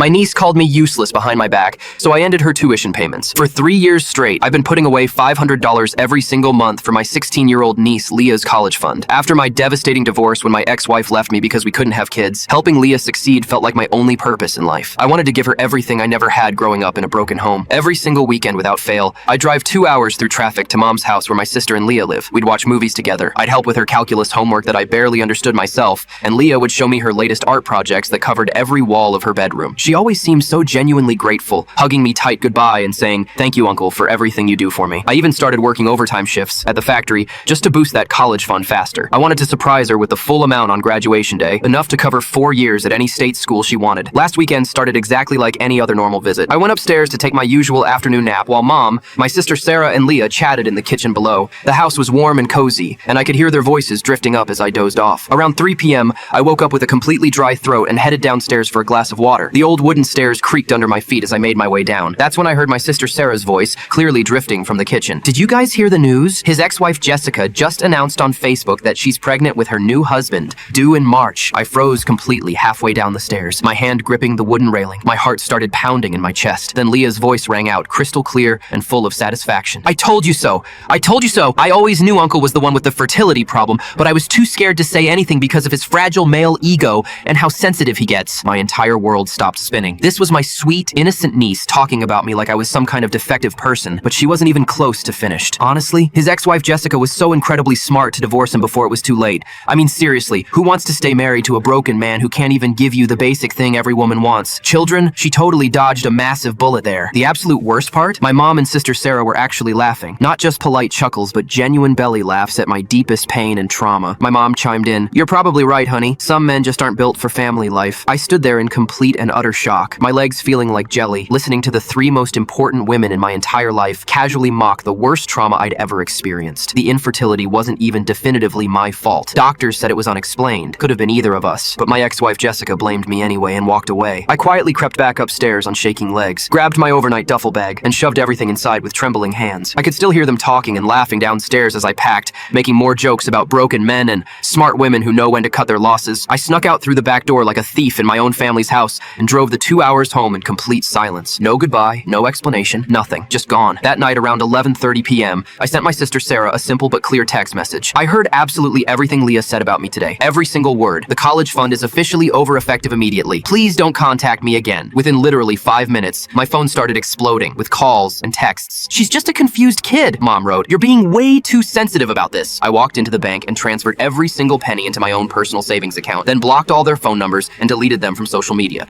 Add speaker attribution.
Speaker 1: My niece called me useless behind my back, so I ended her tuition payments. For 3 years straight, I've been putting away $500 every single month for my 16-year-old niece Leah's college fund. After my devastating divorce when my ex-wife left me because we couldn't have kids, helping Leah succeed felt like my only purpose in life. I wanted to give her everything I never had growing up in a broken home. Every single weekend without fail, I'd drive 2 hours through traffic to Mom's house where my sister and Leah live. We'd watch movies together. I'd help with her calculus homework that I barely understood myself, and Leah would show me her latest art projects that covered every wall of her bedroom. She always seemed so genuinely grateful, hugging me tight goodbye and saying, "Thank you, Uncle, for everything you do for me." I even started working overtime shifts at the factory just to boost that college fund faster. I wanted to surprise her with the full amount on graduation day, enough to cover 4 years at any state school she wanted. Last weekend started exactly like any other normal visit. I went upstairs to take my usual afternoon nap while Mom, my sister Sarah, and Leah chatted in the kitchen below. The house was warm and cozy, and I could hear their voices drifting up as I dozed off. Around 3 p.m., I woke up with a completely dry throat and headed downstairs for a glass of water. The old wooden stairs creaked under my feet as I made my way down. That's when I heard my sister Sarah's voice, clearly drifting from the kitchen. "Did you guys hear the news? His ex-wife Jessica just announced on Facebook that she's pregnant with her new husband, due in March." I froze completely halfway down the stairs, my hand gripping the wooden railing. My heart started pounding in my chest. Then Leah's voice rang out, crystal clear and full of satisfaction. "I told you so. I told you so. I always knew Uncle was the one with the fertility problem, but I was too scared to say anything because of his fragile male ego and how sensitive he gets." My entire world stopped spinning. This was my sweet, innocent niece talking about me like I was some kind of defective person, but she wasn't even close to finished. Honestly, his ex-wife Jessica was so incredibly smart to divorce him before it was too late. I mean, seriously, who wants to stay married to a broken man who can't even give you the basic thing every woman wants? Children? She totally dodged a massive bullet there. The absolute worst part? My mom and sister Sarah were actually laughing. Not just polite chuckles, but genuine belly laughs at my deepest pain and trauma. My mom chimed in, "You're probably right, honey. Some men just aren't built for family life." I stood there in complete and utter shock, my legs feeling like jelly, listening to the 3 most important women in my entire life casually mock the worst trauma I'd ever experienced. The infertility wasn't even definitively my fault. Doctors said it was unexplained. Could have been either of us. But my ex-wife Jessica blamed me anyway and walked away. I quietly crept back upstairs on shaking legs, grabbed my overnight duffel bag, and shoved everything inside with trembling hands. I could still hear them talking and laughing downstairs as I packed, making more jokes about broken men and smart women who know when to cut their losses. I snuck out through the back door like a thief in my own family's house and drove the 2 hours home in complete silence. No goodbye, no explanation, nothing. Just gone. That night around 11:30 p.m., I sent my sister Sarah a simple but clear text message. "I heard absolutely everything Leah said about me today. Every single word. The college fund is officially over effective immediately. Please don't contact me again." Within literally 5 minutes, my phone started exploding with calls and texts. "She's just a confused kid," Mom wrote. "You're being way too sensitive about this." I walked into the bank and transferred every single penny into my own personal savings account, then blocked all their phone numbers and deleted them from social media.